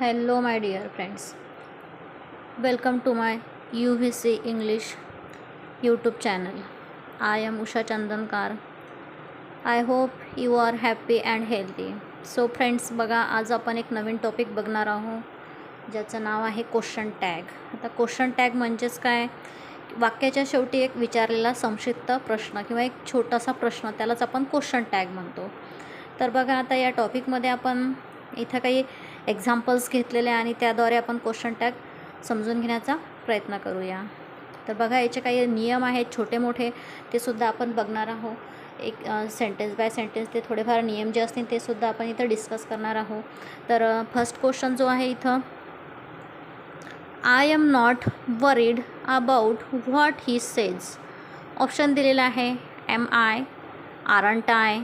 Hello, my dear friends. Welcome to my UVC English YouTube channel. I am Usha Chandankar. I hope you are happy and healthy. So friends, बघा आज आपण एक नवीन topic बघणार आहोत ज्याचं नाव आहे question tag. आता क्वेश्चन टॅग म्हणजेच काय, वाक्याच्या शेवटी एक विचारलेला संक्षिप्त प्रश्न किंवा एक छोटासा प्रश्न, त्यालाच आपण क्वेश्चन टॅग म्हणतो. तर बघा आता या टॉपिकमध्ये आपण इथं काही एक्झाम्पल्स घेतलेले आणि त्याद्वारे आपण क्वेश्चन टॅग समजून घेण्याचा प्रयत्न करूया. तर बघा याचे काही नियम आहेत छोटे मोठे, ते सुद्धा आपण बघणार आहोत. एक सेंटेन्स बाय सेंटेन्स ते थोडेफार नियम जे असतील ते सुद्धा आपण इथं डिस्कस करणार आहोत. तर फर्स्ट क्वेश्चन जो आहे इथं, I am not worried about what he says. Option दिलेला आहे am I, aren't I,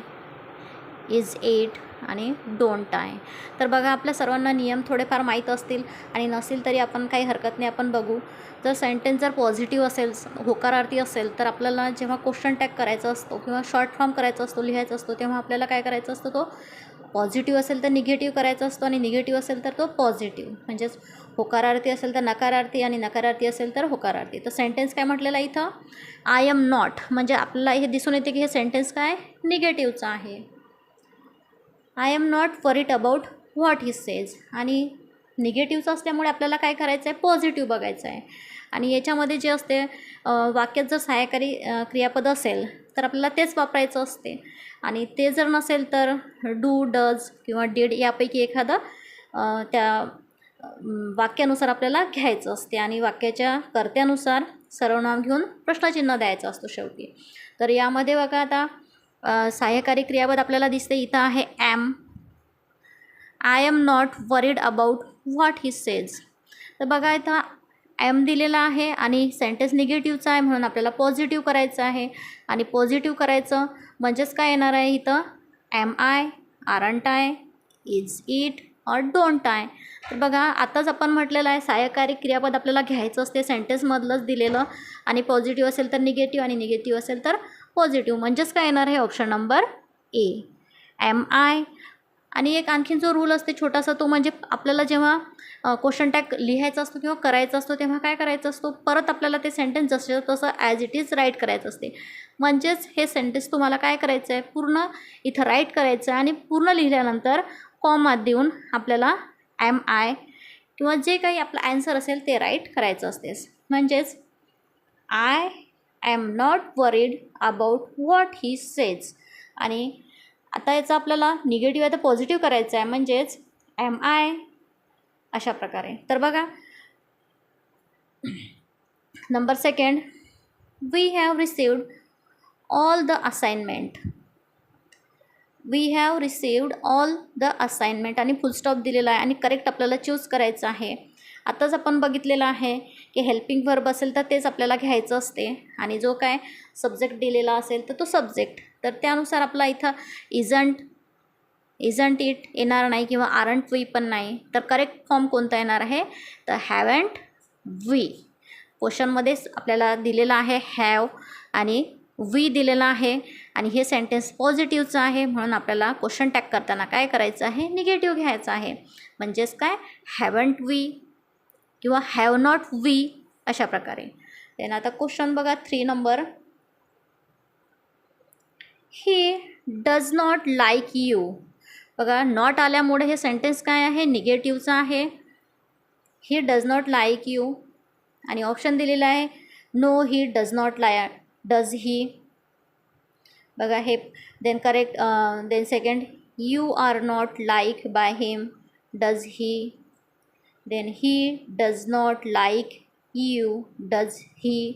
is it आणि डोंट आय. तर बघा आपल्या सर्वांना नियम थोडेफार माहीत असतील आणि नसेल तरी आपण काही हरकत नाही, आपण बघू. जर सेंटेन्स जर पॉझिटिव्ह असेल, होकारार्थी असेल, तर आपल्याला जेव्हा क्वेश्चन टॅग करायचा असतो किंवा शॉर्ट फॉर्म करायचा असतो, लिहायचा असतो, तेव्हा आपल्याला काय करायचं असतं, तो पॉझिटिव्ह असेल तर निगेटिव्ह करायचा असतो आणि निगेटिव्ह असेल तर तो पॉझिटिव्ह. म्हणजेच होकारार्थी असेल तर नकारार्थी आणि नकारार्थी असेल तर होकारार्थी. तर सेंटेन्स काय म्हटलेलं आहे इथं, आय एम नॉट, म्हणजे आपल्याला हे दिसून येते की हे सेंटेन्स काय निगेटिव्हचं आहे. I am not worried about what he says, आणि निगेटिव्हचं असल्यामुळे आपल्याला काय करायचं आहे, पॉझिटिव्ह बघायचं आहे. आणि याच्यामध्ये जे असते वाक्यात जर सहाय्यकारी क्रियापद असेल तर आपल्याला तेच वापरायचं असते, आणि ते जर नसेल तर डू, डज किंवा डीड यापैकी एखादं त्या वाक्यानुसार आपल्याला घ्यायचं असते, आणि वाक्याच्या कर्त्यानुसार सर्वनाम घेऊन प्रश्नचिन्ह द्यायचं असतो शेवटी. तर यामध्ये बघा आता सहाय्यकारी क्रियापद आपल्याला दिसते इथं आहे am. I am not worried about what he says. तर बघा इथं ॲम दिलेला आहे आणि सेंटेन्स निगेटिव्हचा आहे म्हणून आपल्याला पॉझिटिव्ह करायचं आहे, आणि पॉझिटिव्ह करायचं म्हणजेच काय येणार आहे इथं, am I, aren't I, is it और डोंट आय. तर बघा आताच आपण म्हटलेलं आहे सहाय्यकारी क्रियापद आपल्याला घ्यायचं असते सेंटेन्समधलंच दिलेलं, आणि पॉझिटिव्ह असेल तर निगेटिव्ह आणि निगेटिव्ह असेल तर पॉझिटिव्ह. म्हणजेच काय येणार आहे option number A, am I. आणि एक आणखीन जो रूल असते छोटासा, तो म्हणजे आपल्याला जेव्हा क्वेश्चन टॅग लिहायचा असतो किंवा करायचा असतो तेव्हा काय करायचं असतो, परत आपल्याला ते सेंटेन्स जसं तसं ॲज इट इज राईट करायचं असते. म्हणजेच हे सेंटेन्स तुम्हाला काय करायचं आहे, पूर्ण इथं राईट करायचं आहे, आणि पूर्ण लिहिल्यानंतर कॉमा देऊन आपल्याला एम आय किंवा जे काही आपलं ॲन्सर असेल ते राईट करायचं असते. म्हणजेच I am not worried about what he says, आणि आता याचं आपल्याला निगेटिव्ह आहे तर पॉझिटिव्ह करायचं आहे, म्हणजेच एम आय, अशा प्रकारे. तर बघा number second, we have received all the assignment. We have received all the assignment आणि फुलस्टॉप दिलेला आहे, आणि करेक्ट आपल्याला चूज करायचं आहे. आताच आपण बघितलेलं आहे की हेल्पिंग व्हर्ब असेल तर तेच आपल्याला घ्यायचं असते, आणि जो काय सब्जेक्ट दिलेला असेल तर तो सब्जेक्ट. तर त्यानुसार आपला इथं इजंट इट येणार नाही किंवा आरंट वी पण नाही. तर करेक्ट फॉर्म कोणता येणार आहे, तर हॅवंट वी. क्वेश्चनमध्येच आपल्याला दिलेला आहे हॅव आणि वी दिलेला आहे, आणि हे सेंटेन्स पॉझिटिव्हचं आहे म्हणून आपल्याला क्वेश्चन टॅग करताना काय करायचं आहे, निगेटिव्ह घ्यायचं आहे. म्हणजेच काय, हॅवंट वी किंवा हॅव नॉट वी, अशा प्रकारे. देन आता क्वेश्चन बघा 3 number, he does not like you. बघा नॉट आल्यामुळे हे सेंटेन्स काय आहे, निगेटिव्हचं आहे. He does not like you, आणि ऑप्शन दिलेला आहे no he does not does he. बघा हे then correct. Then second, you are not like by him, does he. Then he does not like you, does he.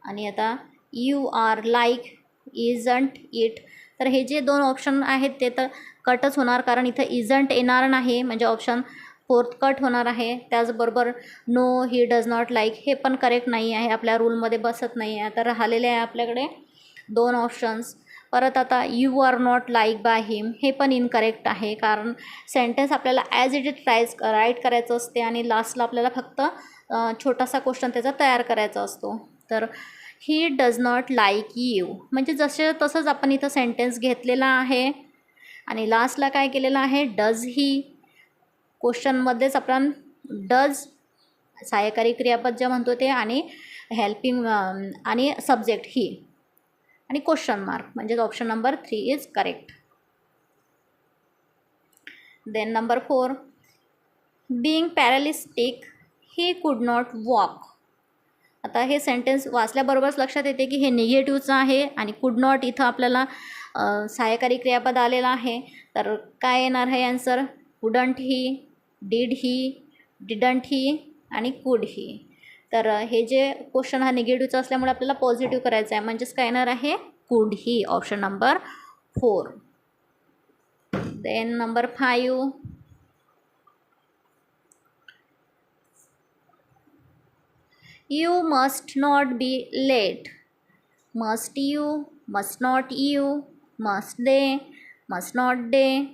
आणि आता you are like isn't it. तर हे जे 2 option आहेत ते तर कटच होणार, कारण इथं इजंट येणार नाही, म्हणजे ऑप्शन 4 कट होणार आहे. त्याचबरोबर no he does not like हे पण करेक्ट नाही आहे, आपल्या रूलमध्ये बसत नाही आहे. तर राहिलेले आहे आपल्याकडे 2 ऑप्शन्स. परत आता you are not like by him हे पण इनकरेक्ट आहे, कारण सेंटेन्स आपल्याला ॲज इट इज राईट करायचं असते, आणि लास्टला आपल्याला फक्त छोटासा क्वेश्चन त्याचा तयार करायचा असतो. तर ही डज नॉट लाईक यू, म्हणजे जसे तसंच आपण इथं सेंटेन्स घेतलेला आहे, आणि लास्टला काय केलेलं आहे, डज ही. क्वेश्चनमध्येच आपण डज सहाय्यकारी क्रियापद जे म्हणतो ते आणि हेल्पिंग आणि सब्जेक्ट ही आणि क्वेश्चन मार्क म्हणजे option number 3 is correct. Then number 4, being paralytic he could not walk. आता हे सेंटेन्स वाचल्याबरोबरच लक्षात येते की हे निगेटिव्हचं आहे आणि कुड नॉट इथं आपल्याला सहाय्यकारी क्रियापद आलेलं आहे. तर काय येणार आहे answer? Couldn't he, did he, didn't he आणि कुड ही. तर हे जे क्वेश्चन हा निगेटिव्हचा असल्यामुळे आपल्याला पॉझिटिव्ह करायचं आहे, म्हणजेच काय येणार आहे? Could he, option number 4. Then number 5, you must not be late. Must you, must not you, must they, must not they.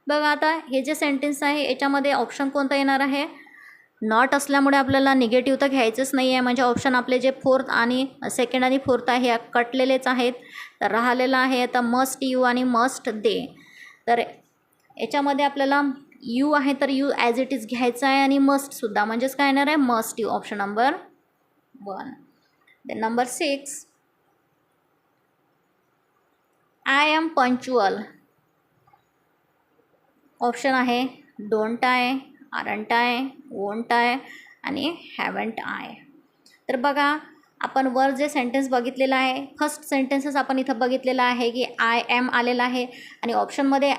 बघा आता हे जे सेंटेन्स आहे याच्यामध्ये ऑप्शन कोणता येणार आहे? नॉट असल्यामुळे आपल्याला निगेटिव्ह तर घ्यायचंच नाही आहे, म्हणजे ऑप्शन आपले जे 4th आणि 2nd आणि 4th आहे कटलेलेच आहेत. तर राहिलेलं आहे आता मस्ट यू आणि मस्ट दे. तर याच्यामध्ये आपल्याला यू आहे तर यू ॲज इट इज घ्यायचं आहे आणि मस्टसुद्धा, म्हणजेच काय येणार आहे? Must you, option number 1. Then number 6, I am punctual. Option आहे don't I, aren't I, won't I आणि हॅवंट आय. तर बघा आपण वर जे सेंटेन्स बघितलेलं आहे, फर्स्ट सेंटेन्सच आपण इथं बघितलेलं आहे की आय एम आलेलं आहे आणि ऑप्शनमध्ये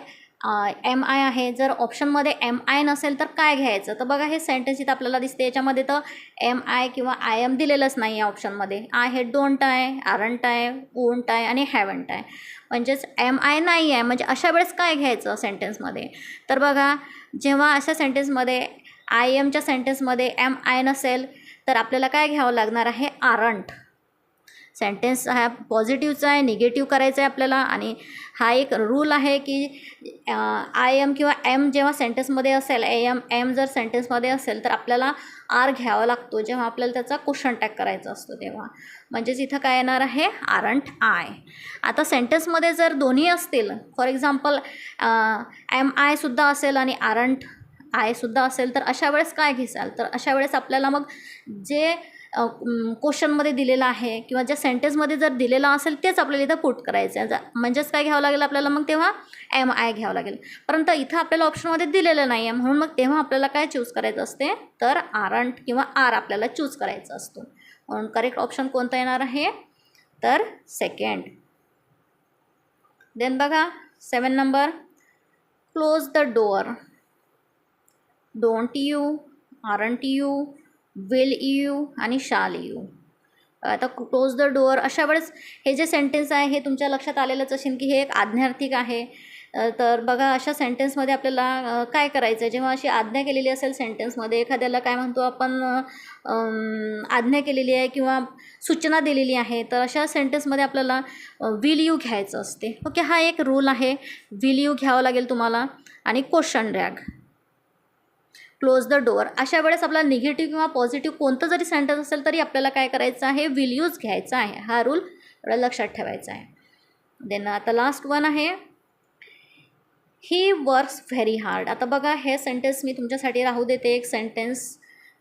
एम आय आहे. जर ऑप्शनमध्ये एम आय नसेल तर काय घ्यायचं? तर बघा हे सेंटेन्स इथं आपल्याला दिसते, याच्यामध्ये तर एम आय किंवा आय एम दिलेलंच नाही आहे ऑप्शनमध्ये. आय हे don't I, aren't I, won't I आणि हॅवंट आय, म्हणजेच एम आय नाही आहे. म्हणजे अशा वेळेस काय घ्यायचं सेंटेन्समध्ये? तर बघा जेव्हा अशा सेंटेन्समध्ये आय एमच्या सेंटेन्समध्ये एम आय नसेल तर आपल्याला काय घ्यावं लागणार आहे? आरंट. सेंटेन्स हा पॉझिटिव्हचा आहे, निगेटिव्ह करायचं आहे आपल्याला आणि हा एक रूल आहे की आय एम किंवा एम जेव्हा सेंटेन्समध्ये असेल, एम जर सेंटेन्समध्ये असेल तर आपल्याला आर घ्यावा लागतो जेव्हा आपल्याला त्याचा क्वेश्चन टॅग करायचा असतो तेव्हा. म्हणजेच इथं काय येणार आहे? Aren't I. आता सेंटेन्समध्ये जर दोन्ही असतील, फॉर एक्झाम्पल एम आयसुद्धा असेल आणि आरंट आयसुद्धा असेल, तर अशा वेळेस काय घेसाल? तर अशा वेळेस आपल्याला मग जे क्वेश्चनमध्ये दिलेलं आहे किंवा ज्या सेंटेन्समध्ये जर दिलेलं असेल तेच आपल्याला इथं पुट करायचं आहे. म्हणजेच काय घ्यावं लागेल आपल्याला? मग तेव्हा एम आय घ्यावं लागेल. परंतु इथं आपल्याला ऑप्शनमध्ये दिलेलं नाही आहे, म्हणून मग तेव्हा आपल्याला काय चूज करायचं असते? तर आरंट किंवा आर आपल्याला चूज करायचं असतो. म्हणून करेक्ट ऑप्शन कोणता येणार आहे? तर 2nd. देन बघा 7 number, close the door. Don't you, aren't you, will you आणि शाल यू. आता क्लोज द डोअर अशा वेळेस हे जे सेंटेन्स आहे हे तुमच्या लक्षात आलेलंच असेल की हे एक आज्ञार्थीक आहे. तर बघा अशा सेंटेन्समध्ये आपल्याला काय करायचं आहे? जेव्हा अशी आज्ञा केलेली असेल सेंटेन्समध्ये, एखाद्याला काय म्हणतो आपण आज्ञा केलेली आहे किंवा सूचना दिलेली आहे, तर अशा सेंटेन्समध्ये आपल्याला विल यू घ्यायचं असते. ओके, हा एक रूल आहे. विल यू घ्यावं लागेल तुम्हाला आणि question tag. Close the door अशा वेळेस आपला निगेटिव्ह किंवा पॉझिटिव्ह कोणतं जरी सेंटेन्स असेल तरी आपल्याला काय करायचं आहे? विल यूज घ्यायचा आहे. हा रूल एवढा लक्षात ठेवायचा आहे. देन आता लास्ट वन आहे, ही वर्क्स व्हेरी हार्ड. आता बघा हे सेंटेन्स मी तुमच्यासाठी राहू देते एक सेंटेन्स.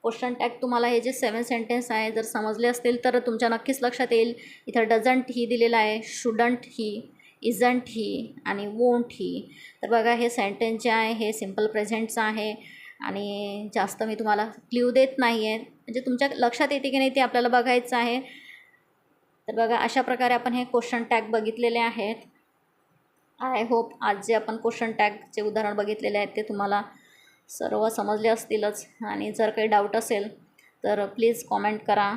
क्वेश्चन टॅग तुम्हाला हे जे 7 सेंटेन्स आहे जर समजले असतील तर तुमच्या नक्कीच लक्षात येईल. इथं डझंट ही दिलेलं आहे, शुडंट ही, इजंट ही आणि वोंट ही. तर बघा हे सेंटेन्स जे आहे हे सिम्पल प्रेझेंटचं आहे आणि जास्त मी तुम्हाला क्ल्यू देत नाही आहे, म्हणजे तुमच्या लक्षात येते की नाही ते आपल्याला बघायचं आहे. तर बघा अशा प्रकारे आपण हे क्वेश्चन टॅग बघितलेले आहेत. आय होप आज जे आपण क्वेश्चन टॅगचे उदाहरण बघितलेले आहेत ते तुम्हाला सर्व समजले असतीलच. आणि जर काही डाऊट असेल तर प्लीज कॉमेंट करा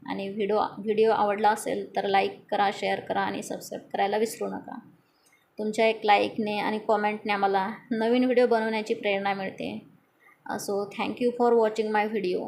आणि व्हिडिओ आवडला असेल तर लाईक करा, शेअर करा आणि सबस्क्राईब करायला विसरू नका. तुमच्या एक लाईकने आणि कॉमेंटने आम्हाला नवीन व्हिडिओ बनवण्याची प्रेरणा मिळते. So thank you for watching my video.